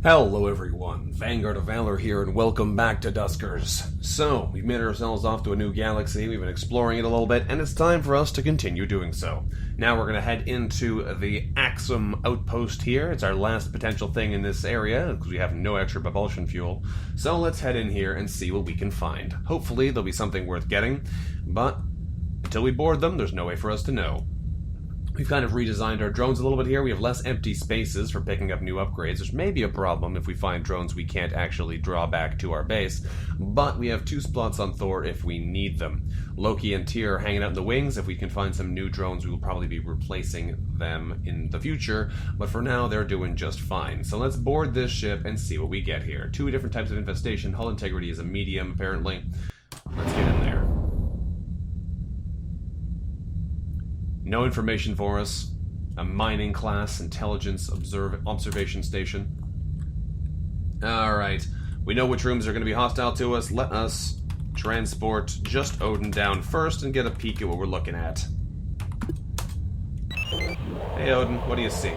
Hello everyone, VanguardOfValor here, and welcome back to Duskers. So, we've made ourselves off to a new galaxy, we've been exploring it a little bit, and it's time for us to continue doing so. Now we're going to head into the Axum outpost here. It's our last potential thing in this area, because we have no extra propulsion fuel. So let's head in here and see what we can find. Hopefully there'll be something worth getting, but until we board them, there's no way for us to know. We've kind of redesigned our drones a little bit here. We have less empty spaces for picking up new upgrades, which may be a problem if we find drones we can't actually draw back to our base. But we have 2 slots on Thor if we need them. Loki and Tyr are hanging out in the wings. If we can find some new drones, we will probably be replacing them in the future. But for now, they're doing just fine. So let's board this ship and see what we get here. 2 different types of infestation. Hull integrity is a medium, apparently. Let's get in there. No information for us. A mining class, intelligence observation station. Alright. We know which rooms are going to be hostile to us. Let us transport just Odin down first and get a peek at what we're looking at. Hey Odin, what do you see?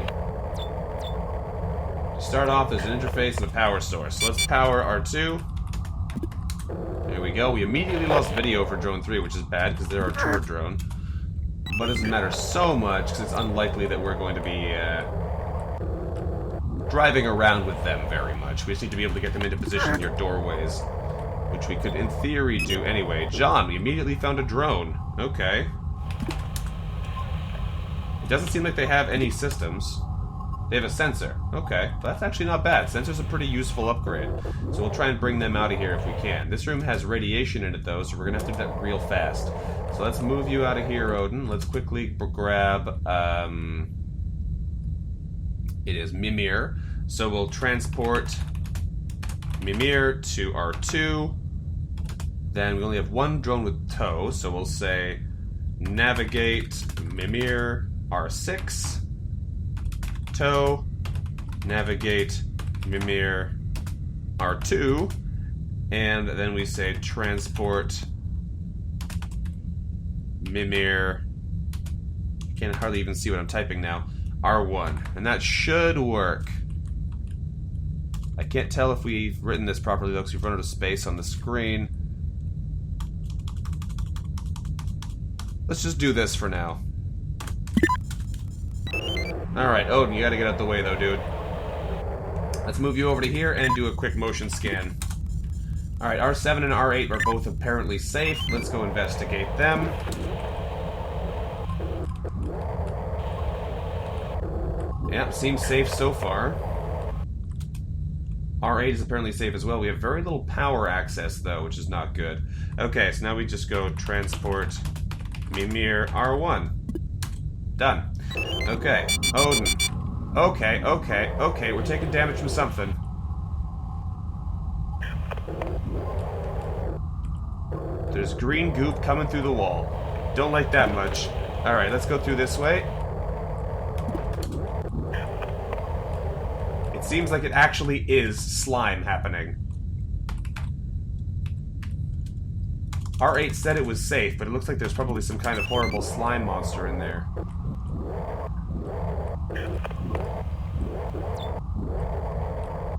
To start off, there's an interface and a power source. So let's power R2. There we go. We immediately lost video for drone 3, which is bad because they're our tour drone. But it doesn't matter so much, because it's unlikely that we're going to be driving around with them very much. We just need to be able to get them into position near doorways, which we could, in theory, do anyway. John, we immediately found a drone. Okay. It doesn't seem like they have any systems. They have a sensor. Okay. That's actually not bad. Sensor's a pretty useful upgrade. So we'll try and bring them out of here if we can. This room has radiation in it, though, so we're going to have to do that real fast. So let's move you out of here, Odin. Let's quickly grab... it is Mimir. So we'll transport Mimir to R2. Then we only have 1 drone with tow, so we'll say navigate Mimir R6. Tow, navigate Mimir R2, and then we say transport Mimir, I can't hardly even see what I'm typing now, R1, and that should work. I can't tell if we've written this properly though, because we've run out of space on the screen. Let's just do this for now. Alright, Odin, you gotta get out the way though, dude. Let's move you over to here and do a quick motion scan. Alright, R7 and R8 are both apparently safe. Let's go investigate them. Yeah, seems safe so far. R8 is apparently safe as well. We have very little power access though, which is not good. Okay, so now we just go transport Mimir R1. Done. Okay, Odin. Okay, we're taking damage from something. There's green goop coming through the wall. Don't like that much. Alright, let's go through this way. It seems like it actually is slime happening. R8 said it was safe, but it looks like there's probably some kind of horrible slime monster in there.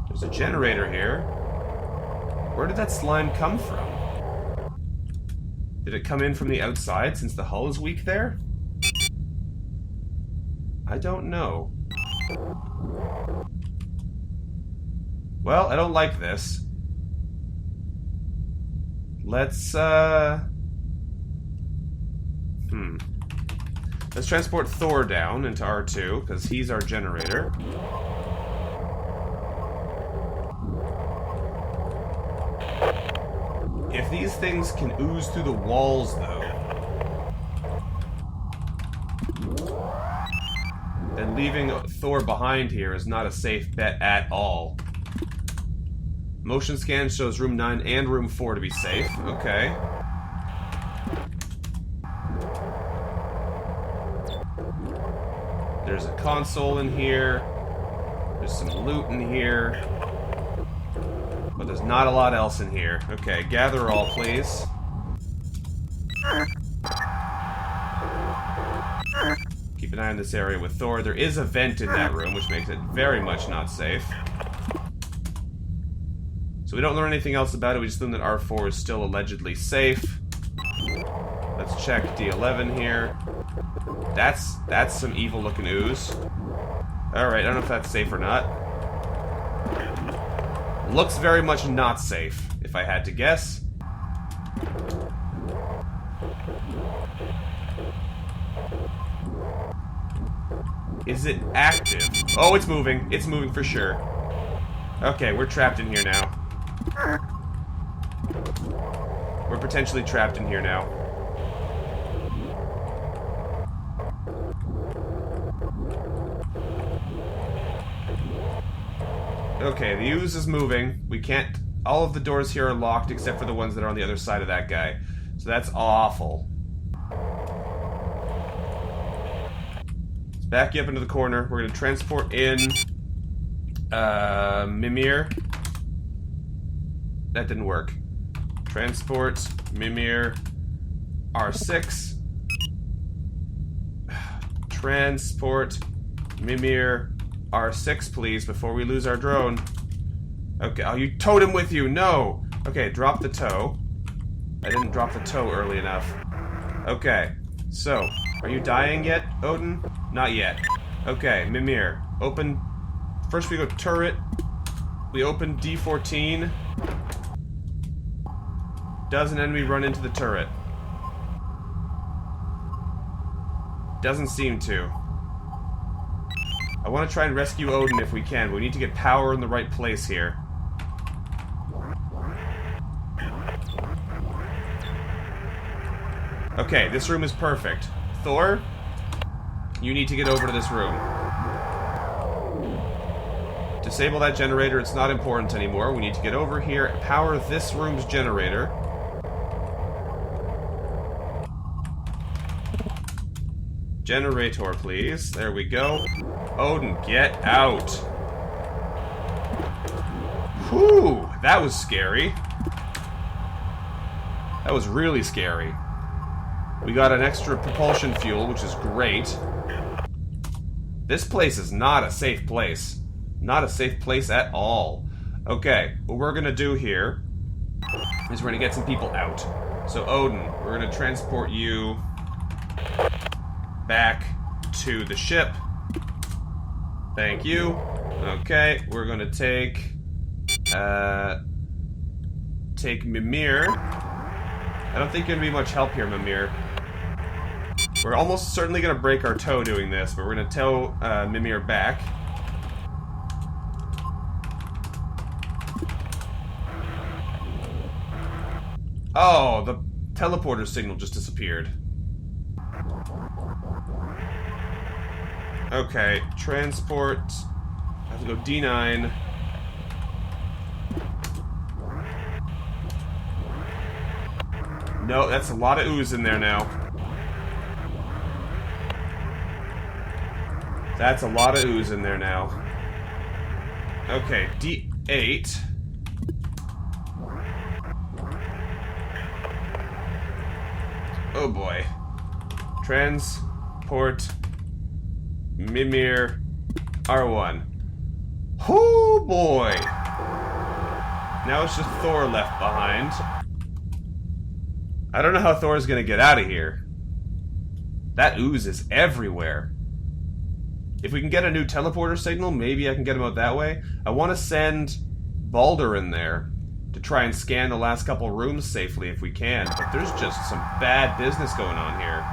There's a generator here. Where did that slime come from? Did it come in from the outside since the hull is weak there? I don't know. Well, I don't like this. Let's, Let's transport Thor down into R2, because he's our generator. If these things can ooze through the walls, though, then leaving Thor behind here is not a safe bet at all. Motion scan shows room 9 and room 4 to be safe. Okay. There's a console in here. There's some loot in here. But there's not a lot else in here. Okay, gather all, please. Keep an eye on this area with Thor. There is a vent in that room, which makes it very much not safe. So we don't learn anything else about it, we just learn that R4 is still allegedly safe. Let's check D11 here. That's some evil-looking ooze. Alright, I don't know if that's safe or not. Looks very much not safe, if I had to guess. Is it active? Oh, it's moving. It's moving for sure. Okay, we're trapped in here now. We're potentially trapped in here now. Okay, the ooze is moving. We can't... All of the doors here are locked except for the ones that are on the other side of that guy. So that's awful. Let's back you up into the corner. We're going to transport in... Mimir. That didn't work. Transport, Mimir, R6. Transport, Mimir, R6, please, before we lose our drone. Okay, oh, you towed him with you, no! Okay, drop the tow. I didn't drop the tow early enough. Okay, so, are you dying yet, Odin? Not yet. Okay, Mimir, open... First we go turret. We open D14. Does an enemy run into the turret? Doesn't seem to. I want to try and rescue Odin if we can, but we need to get power in the right place here. Okay, this room is perfect. Thor, you need to get over to this room. Disable that generator, it's not important anymore. We need to get over here and power this room's generator. Generator, please. There we go. Odin, get out. Whew, that was scary. That was really scary. We got an extra propulsion fuel, which is great. This place is not a safe place. Not a safe place at all. Okay, what we're gonna do here is we're gonna get some people out. So Odin, we're gonna transport you back to the ship. Thank you. Okay, we're gonna take Mimir. I don't think you're gonna be much help here, Mimir. We're almost certainly gonna break our toe doing this, but we're gonna tow Mimir back. Oh, the teleporter signal just disappeared. Okay, transport. I have to go D9. No, that's a lot of ooze in there now. That's a lot of ooze in there now. Okay, D8. Oh boy. Transport Mimir R1. Oh boy. Now it's just Thor left behind. I don't know how Thor's gonna get out of here. That ooze is everywhere. If we can get a new teleporter signal, maybe I can get him out that way. I want to send Baldur in there to try and scan the last couple rooms safely if we can, but there's just some bad business going on here.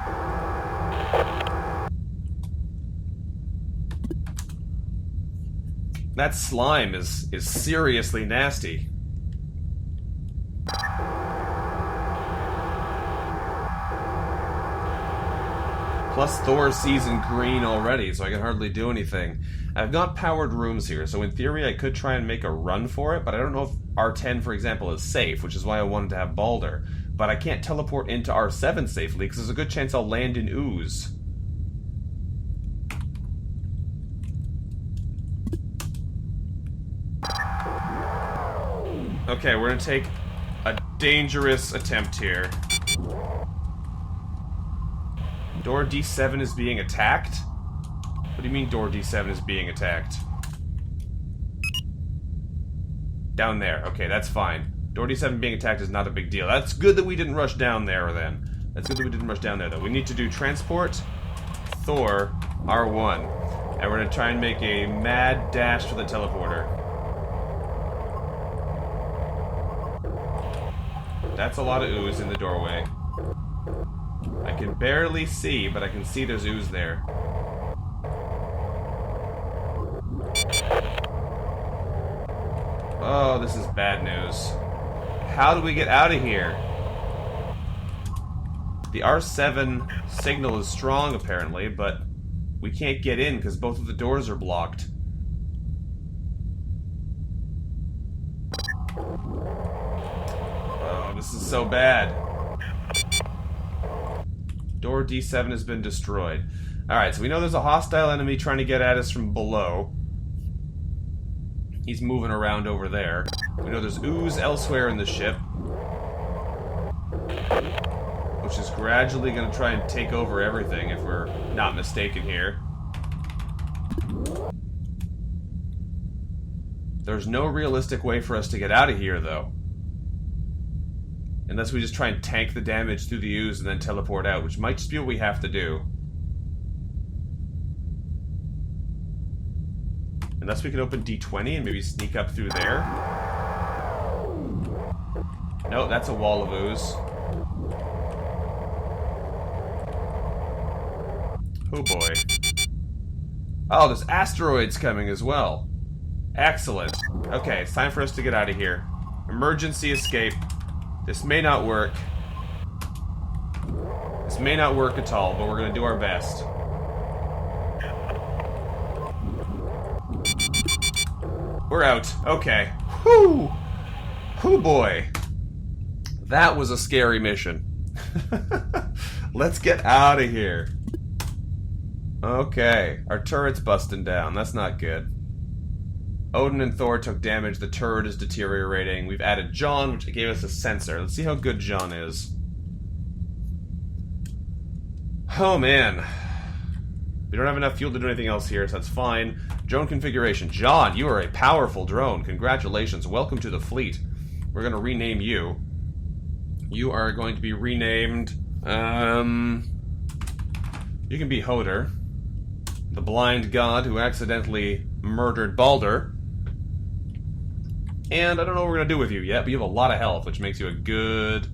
That slime is seriously nasty. Plus Thor sees in green already, so I can hardly do anything. I've got powered rooms here, so in theory I could try and make a run for it, but I don't know if R10, for example, is safe, which is why I wanted to have Baldur. But I can't teleport into R7 safely, because there's a good chance I'll land in Ooze. Okay, we're gonna take a dangerous attempt here. Door D7 is being attacked? What do you mean door D7 is being attacked? Down there. Okay, that's fine. Door D7 being attacked is not a big deal. That's good that we didn't rush down there, then. That's good that we didn't rush down there, though. We need to do transport, Thor, R1. And we're going to try and make a mad dash for the teleporter. That's a lot of ooze in the doorway. I can barely see, but I can see there's ooze there. Oh, this is bad news. How do we get out of here? The R7 signal is strong, apparently, but we can't get in because both of the doors are blocked. Oh, this is so bad. Door D7 has been destroyed. Alright, so we know there's a hostile enemy trying to get at us from below. He's moving around over there. We know there's ooze elsewhere in the ship, which is gradually going to try and take over everything, if we're not mistaken here. There's no realistic way for us to get out of here, though. Unless we just try and tank the damage through the ooze and then teleport out, which might just be what we have to do. Unless we can open D20 and maybe sneak up through there. No, that's a wall of ooze. Oh boy. Oh, there's asteroids coming as well. Excellent. Okay, it's time for us to get out of here. Emergency escape. This may not work. This may not work at all, but we're going to do our best. We're out. Okay. Whew! Whew boy. That was a scary mission. Let's get out of here. Okay. Our turret's busting down. That's not good. Odin and Thor took damage. The turret is deteriorating. We've added John, which gave us a sensor. Let's see how good John is. Oh, man. We don't have enough fuel to do anything else here, so that's fine. Drone configuration. John, you are a powerful drone. Congratulations. Welcome to the fleet. We're going to rename you. You are going to be renamed... You can be Hoder, the blind god who accidentally murdered Balder. And I don't know what we're going to do with you yet, but you have a lot of health, which makes you a good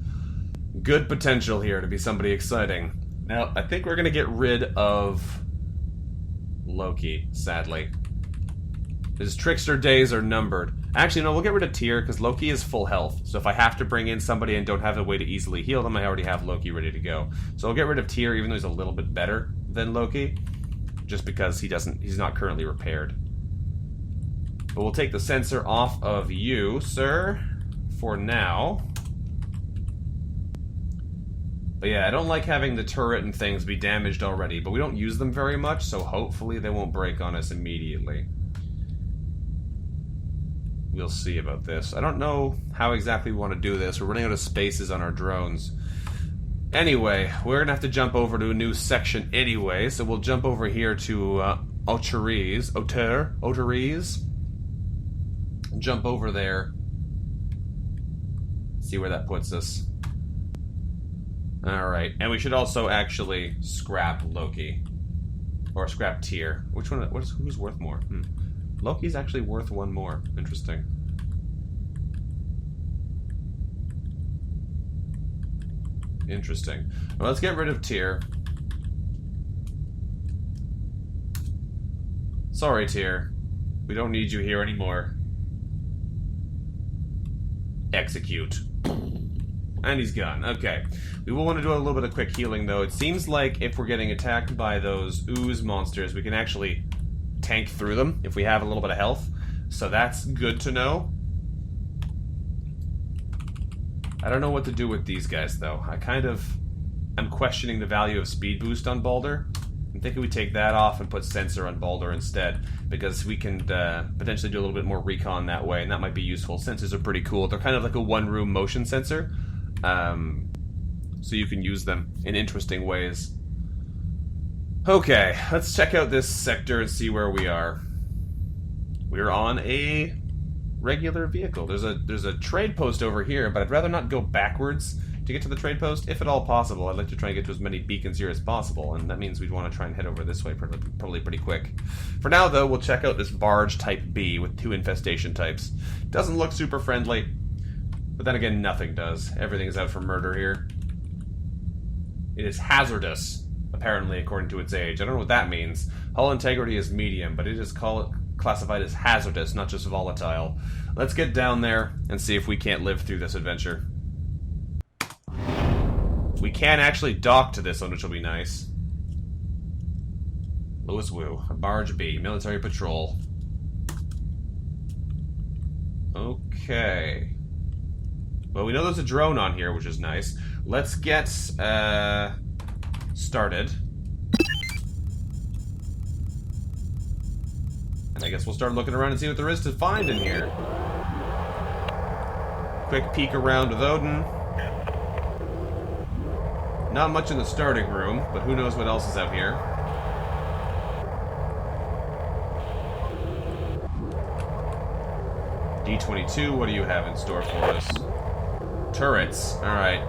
potential here to be somebody exciting. Now, I think we're going to get rid of Loki, sadly. His trickster days are numbered. Actually, no, we'll get rid of Tyr, because Loki is full health. So if I have to bring in somebody and don't have a way to easily heal them, I already have Loki ready to go. So I'll get rid of Tyr, even though he's a little bit better than Loki, just because he's not currently repaired. But we'll take the sensor off of you, sir, for now. But yeah, I don't like having the turret and things be damaged already, but we don't use them very much, so hopefully they won't break on us immediately. We'll see about this. I don't know how exactly we want to do this. We're running out of spaces on our drones. Anyway, we're going to have to jump over to a new section anyway, so we'll jump over here to Oteries. Jump over there. See where that puts us. Alright, and we should also actually scrap Loki. Or scrap Tyr. Which one? Who's worth more? Loki's actually worth one more. Interesting. Interesting. Well, let's get rid of Tyr. Sorry, Tyr. We don't need you here anymore. Execute. And he's gone. Okay. We will want to do a little bit of quick healing, though. It seems like if we're getting attacked by those ooze monsters, we can actually tank through them if we have a little bit of health. So that's good to know. I don't know what to do with these guys, though. I'm questioning the value of speed boost on Balder. I'm thinking we take that off and put sensor on Balder instead, because we can potentially do a little bit more recon that way, and that might be useful. Sensors are pretty cool. They're kind of like a one-room motion sensor, so you can use them in interesting ways. Okay, let's check out this sector and see where we are. We're on a regular vehicle. There's a trade post over here, but I'd rather not go backwards to get to the trade post, if at all possible. I'd like to try and get to as many beacons here as possible, and that means we'd want to try and head over this way probably pretty quick. For now, though, we'll check out this barge type B with 2 infestation types. Doesn't look super friendly, but then again, nothing does. Everything is out for murder here. It is hazardous, apparently, according to its age. I don't know what that means. Hull integrity is medium, but it is classified as hazardous, not just volatile. Let's get down there and see if we can't live through this adventure. We can actually dock to this one, which will be nice. Louis Wu, Barge B, military patrol. Okay. Well, we know there's a drone on here, which is nice. Let's get started. And I guess we'll start looking around and see what there is to find in here. Quick peek around with Odin. Not much in the starting room, but who knows what else is out here. D22, what do you have in store for us? Turrets. Alright.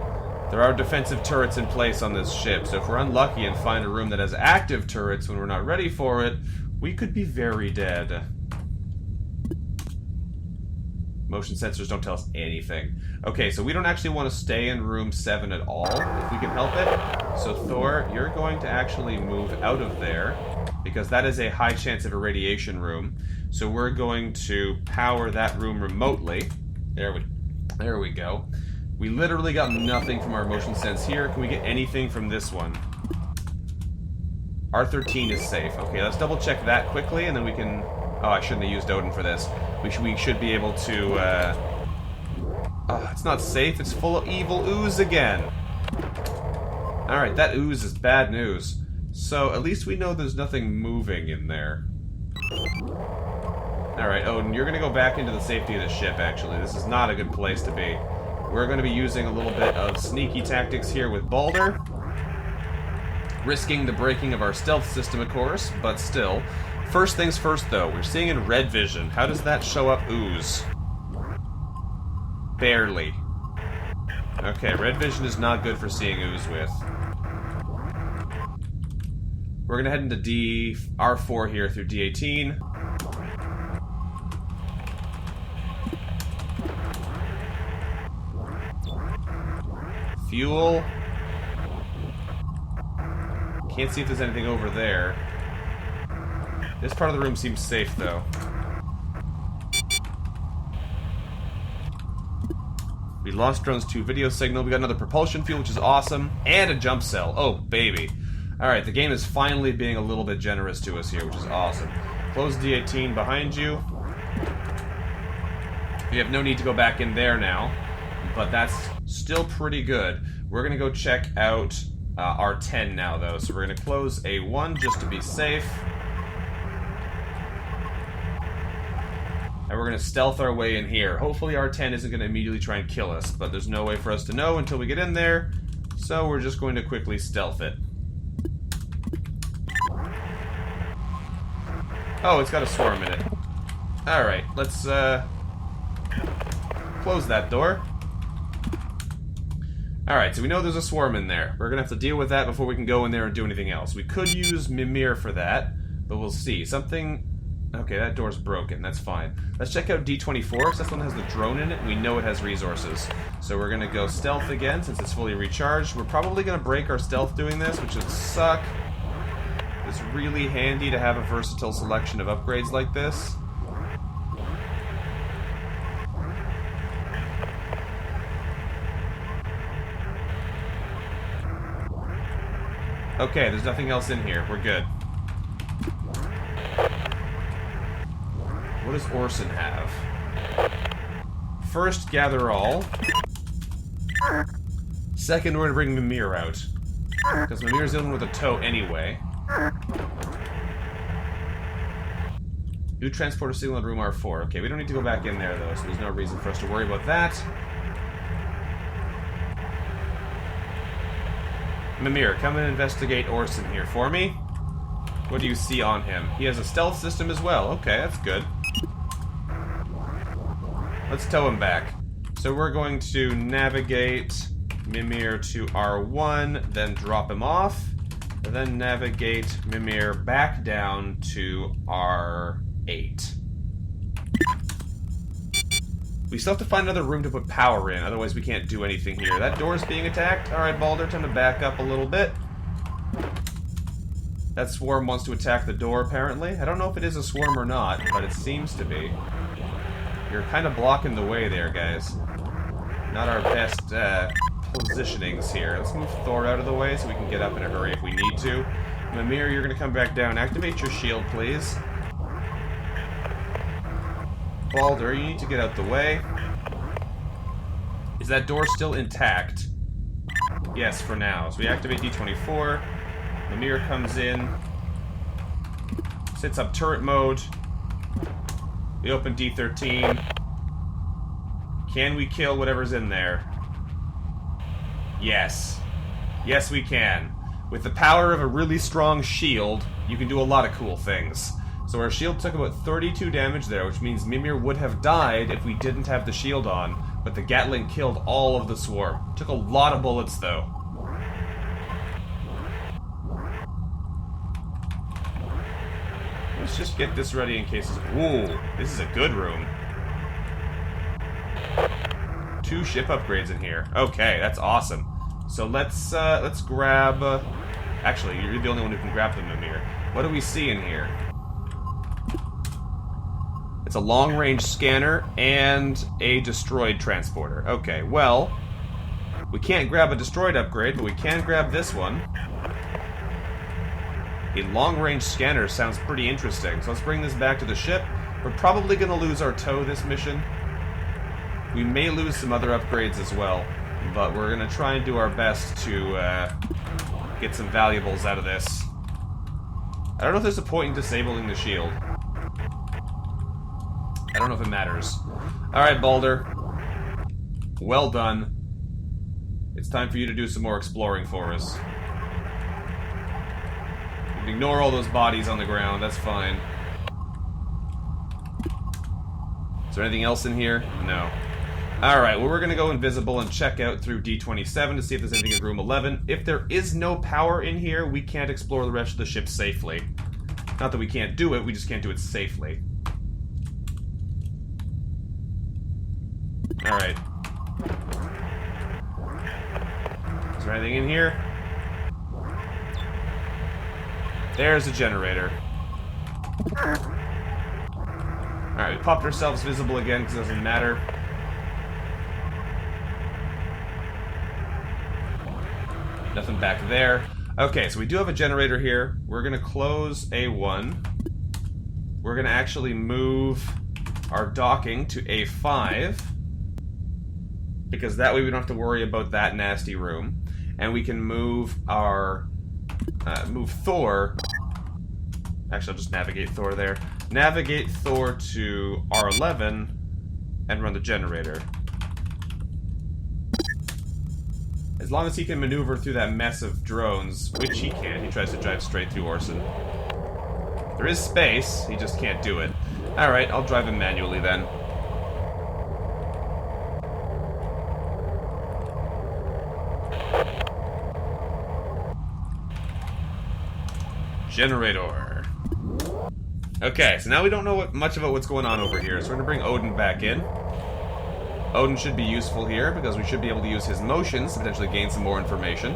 There are defensive turrets in place on this ship, so if we're unlucky and find a room that has active turrets when we're not ready for it, we could be very dead. Motion sensors don't tell us anything. Okay, so we don't actually want to stay in room 7 at all, if we can help it. So Thor, you're going to actually move out of there, because that is a high chance of irradiation room. So we're going to power that room remotely. There we go. We literally got nothing from our motion sense here. Can we get anything from this one? R13 is safe. Okay, let's double check that quickly, and then we can... Oh, I shouldn't have used Odin for this. We should be able to, Oh, it's not safe. It's full of evil ooze again. Alright, that ooze is bad news. So, at least we know there's nothing moving in there. Alright, Odin, you're gonna go back into the safety of the ship, actually. This is not a good place to be. We're gonna be using a little bit of sneaky tactics here with Balder. Risking the breaking of our stealth system, of course, but still. First things first, though. We're seeing in red vision. How does that show up ooze? Barely. Okay, red vision is not good for seeing ooze with. We're gonna head into R4 here through D18. Fuel. Can't see if there's anything over there. This part of the room seems safe, though. We lost drone's 2 video signal. We got another propulsion fuel, which is awesome. And a jump cell. Oh, baby. Alright, the game is finally being a little bit generous to us here, which is awesome. Close D18 behind you. We have no need to go back in there now, but that's still pretty good. We're going to go check out R10 now, though. So we're going to close A1 just to be safe. And we're going to stealth our way in here. Hopefully R10 isn't going to immediately try and kill us, but there's no way for us to know until we get in there. So we're just going to quickly stealth it. Oh, it's got a swarm in it. Alright, let's close that door. Alright, so we know there's a swarm in there. We're going to have to deal with that before we can go in there and do anything else. We could use Mimir for that, but we'll see. Something... Okay, that door's broken. That's fine. Let's check out D24, because that's the one that has the drone in it. We know it has resources. So we're going to go stealth again, since it's fully recharged. We're probably going to break our stealth doing this, which would suck. It's really handy to have a versatile selection of upgrades like this. Okay, there's nothing else in here. We're good. What does Orson have? First, gather all. Second, we're going to bring Mimir out. Because Mimir's dealing with a tow anyway. New transporter signal in room R4. Okay, we don't need to go back in there, though, so there's no reason for us to worry about that. Mimir, come and investigate Orson here for me. What do you see on him? He has a stealth system as well. Okay, that's good. Let's tow him back. So we're going to navigate Mimir to R1, then drop him off, and then navigate Mimir back down to R8. We still have to find another room to put power in, otherwise we can't do anything here. That door's being attacked. Alright, Balder, time to back up a little bit. That swarm wants to attack the door, apparently. I don't know if it is a swarm or not, but it seems to be. You're kind of blocking the way there, guys. Not our best positionings here. Let's move Thor out of the way so we can get up in a hurry if we need to. Mimir, you're going to come back down. Activate your shield, please. Balder, you need to get out the way. Is that door still intact? Yes, for now. So we activate D24. Mimir comes in. Sets up turret mode. We open D13. Can we kill whatever's in there? Yes. Yes, we can. With the power of a really strong shield, you can do a lot of cool things. So our shield took about 32 damage there, which means Mimir would have died if we didn't have the shield on, but the Gatling killed all of the swarm. Took a lot of bullets, though. Let's just get this ready in case it's... Ooh, this is a good room. 2 ship upgrades in here. Okay, that's awesome. So let's grab... Actually, you're the only one who can grab them, Mimir. What do we see in here? It's a long-range scanner and a destroyed transporter. Okay, well, we can't grab a destroyed upgrade, but we can grab this one. A long-range scanner sounds pretty interesting, so let's bring this back to the ship. We're probably going to lose our tow this mission. We may lose some other upgrades as well, but we're going to try and do our best to get some valuables out of this. I don't know if there's a point in disabling the shield. I don't know if it matters. Alright, Balder. Well done. It's time for you to do some more exploring for us. You can ignore all those bodies on the ground, that's fine. Is there anything else in here? No. Alright, well we're gonna go invisible and check out through D27 to see if there's anything in room 11. If there is no power in here, we can't explore the rest of the ship safely. Not that we can't do it, we just can't do it safely. Alright. Is there anything in here? There's a generator. Alright, we popped ourselves visible again because it doesn't matter. Nothing back there. Okay, so we do have a generator here. We're going to close A1. We're going to actually move our docking to A5. Because that way we don't have to worry about that nasty room. And we can move our... move Thor... Actually, I'll just navigate Thor there. Navigate Thor to R11 and run the generator. As long as he can maneuver through that mess of drones, which he can. He tries to drive straight through Orson. There is space, he just can't do it. Alright, I'll drive him manually then. Generator. Okay, so now we don't know much about what's going on over here, so we're going to bring Odin back in. Odin should be useful here, because we should be able to use his motions to potentially gain some more information.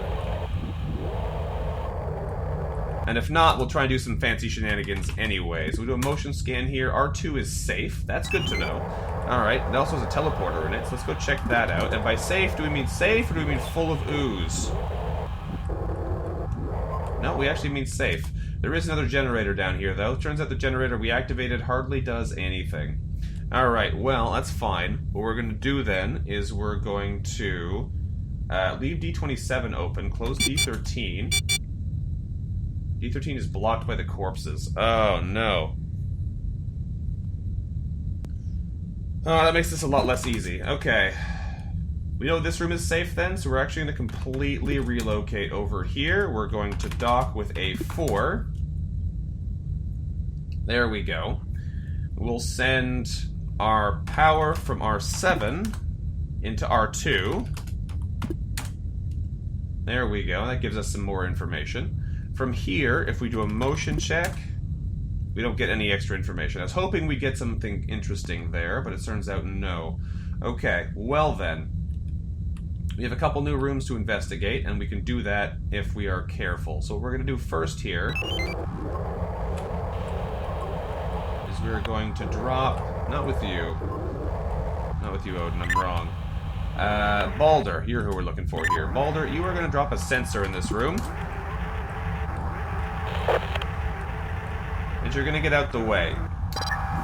And if not, we'll try and do some fancy shenanigans anyway. So we do a motion scan here. R2 is safe. That's good to know. Alright, it also has a teleporter in it, so let's go check that out. And by safe, do we mean safe, or do we mean full of ooze? No, we actually mean safe. There is another generator down here, though. Turns out the generator we activated hardly does anything. Alright, well, that's fine. What we're going to do then is we're going to leave D27 open, close D13. D13 is blocked by the corpses. Oh, no. Oh, that makes this a lot less easy. Okay. We know this room is safe then, so we're actually going to completely relocate over here. We're going to dock with A4. There we go. We'll send our power from R7 into R2. There we go. That gives us some more information. From here, if we do a motion check, we don't get any extra information. I was hoping we'd get something interesting there, but it turns out no. Okay, well then. We have a couple new rooms to investigate, and we can do that if we are careful. So what we're going to do first here is we're going to drop... Not with you. Not with you, Odin. I'm wrong. Balder, you're who we're looking for here. Balder, you are going to drop a sensor in this room. And you're going to get out the way.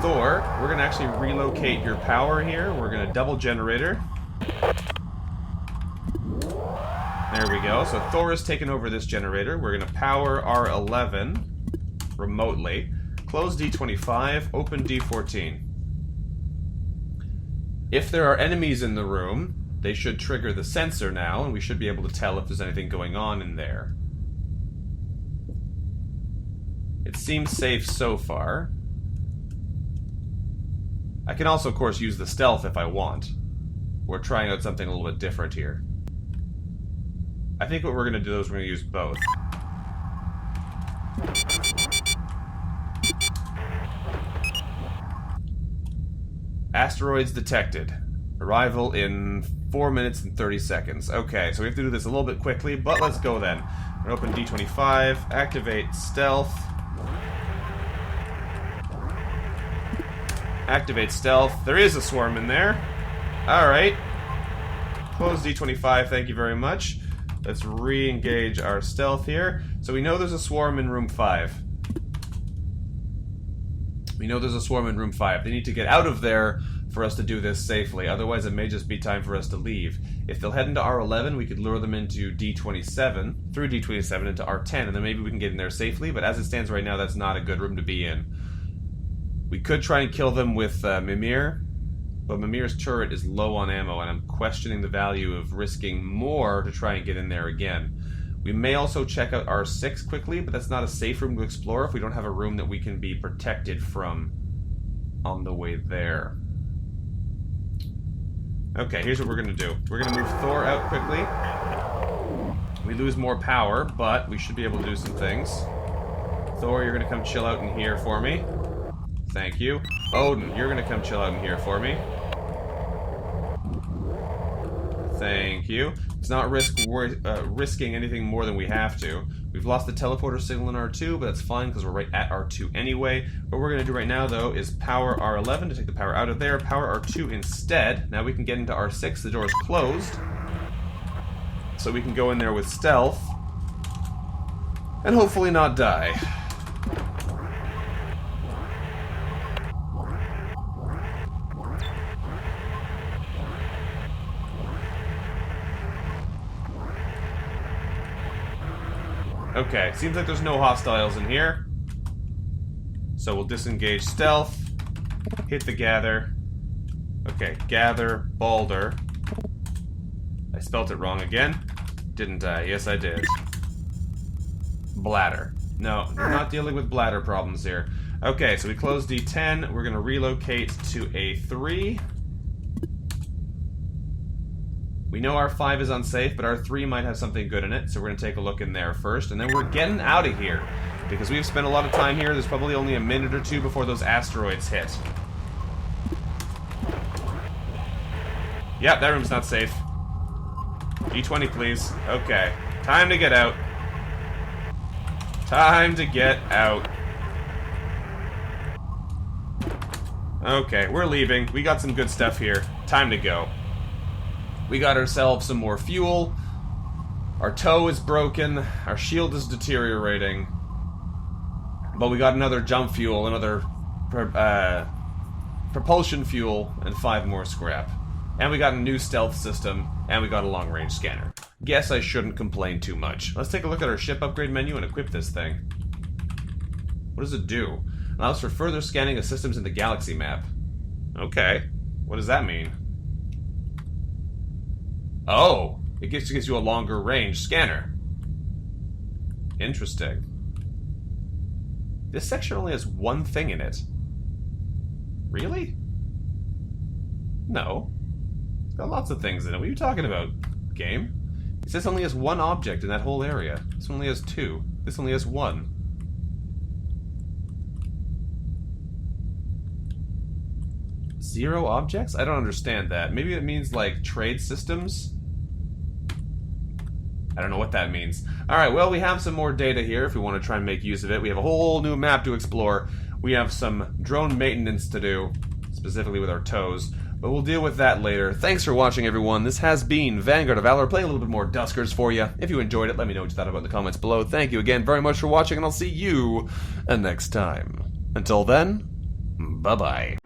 Thor, we're going to actually relocate your power here. We're going to double generator. There we go. So Thor has taken over this generator. We're going to power R11 remotely. Close D25, open D14. If there are enemies in the room, they should trigger the sensor now, and we should be able to tell if there's anything going on in there. It seems safe so far. I can also, of course, use the stealth if I want. We're trying out something a little bit different here. I think what we're going to do is we're going to use both. Asteroids detected. Arrival in 4 minutes and 30 seconds. Okay, so we have to do this a little bit quickly, but let's go then. We're going to open D25, activate stealth. Activate stealth. There is a swarm in there. Alright. Close D25, thank you very much. Let's re-engage our stealth here. So we know there's a swarm in room 5. We know there's a swarm in room 5. They need to get out of there for us to do this safely. Otherwise, it may just be time for us to leave. If they'll head into R11, we could lure them into D27, through D27 into R10, and then maybe we can get in there safely. But as it stands right now, that's not a good room to be in. We could try and kill them with Mimir, but Mimir's turret is low on ammo, and I'm questioning the value of risking more to try and get in there again. We may also check out R6 quickly, but that's not a safe room to explore if we don't have a room that we can be protected from on the way there. Okay, here's what we're going to do. We're going to move Thor out quickly. We lose more power, but we should be able to do some things. Thor, you're going to come chill out in here for me. Thank you. Odin, you're going to come chill out in here for me. Thank you. It's not risking anything more than we have to. We've lost the teleporter signal in R2, but that's fine because we're right at R2 anyway. What we're going to do right now, though, is power R11 to take the power out of there, power R2 instead. Now we can get into R6. The door is closed. So we can go in there with stealth and hopefully not die. Okay, seems like there's no hostiles in here. So we'll disengage stealth, hit the gather. Okay, gather, Balder. I spelt it wrong again. Didn't I? Yes, I did. Bladder. No, we're not dealing with bladder problems here. Okay, so we close D10. We're going to relocate to A3. We know R5 is unsafe, but R3 might have something good in it, so we're going to take a look in there first, and then we're getting out of here, because we've spent a lot of time here. There's probably only a minute or two before those asteroids hit. Yep, that room's not safe. D20, please. Okay. Time to get out. Time to get out. Okay, we're leaving. We got some good stuff here. Time to go. We got ourselves some more fuel. Our tow is broken. Our shield is deteriorating. But we got another jump fuel, another propulsion fuel, and 5 more scrap. And we got a new stealth system, and we got a long-range scanner. Guess I shouldn't complain too much. Let's take a look at our ship upgrade menu and equip this thing. What does it do? It allows for further scanning of systems in the galaxy map. Okay. What does that mean? Oh, it gives you a longer range scanner. Interesting. This section only has one thing in it. Really? No. It's got lots of things in it. What are you talking about, game? It says only has one object in that whole area. This only has two. This only has one. Zero objects? I don't understand that. Maybe it means, like, trade systems? I don't know what that means. Alright, well, we have some more data here if we want to try and make use of it. We have a whole new map to explore. We have some drone maintenance to do, specifically with our toes. But we'll deal with that later. Thanks for watching, everyone. This has been Vanguard of Valor, playing a little bit more Duskers for you. If you enjoyed it, let me know what you thought about it in the comments below. Thank you again very much for watching, and I'll see you next time. Until then, bye-bye.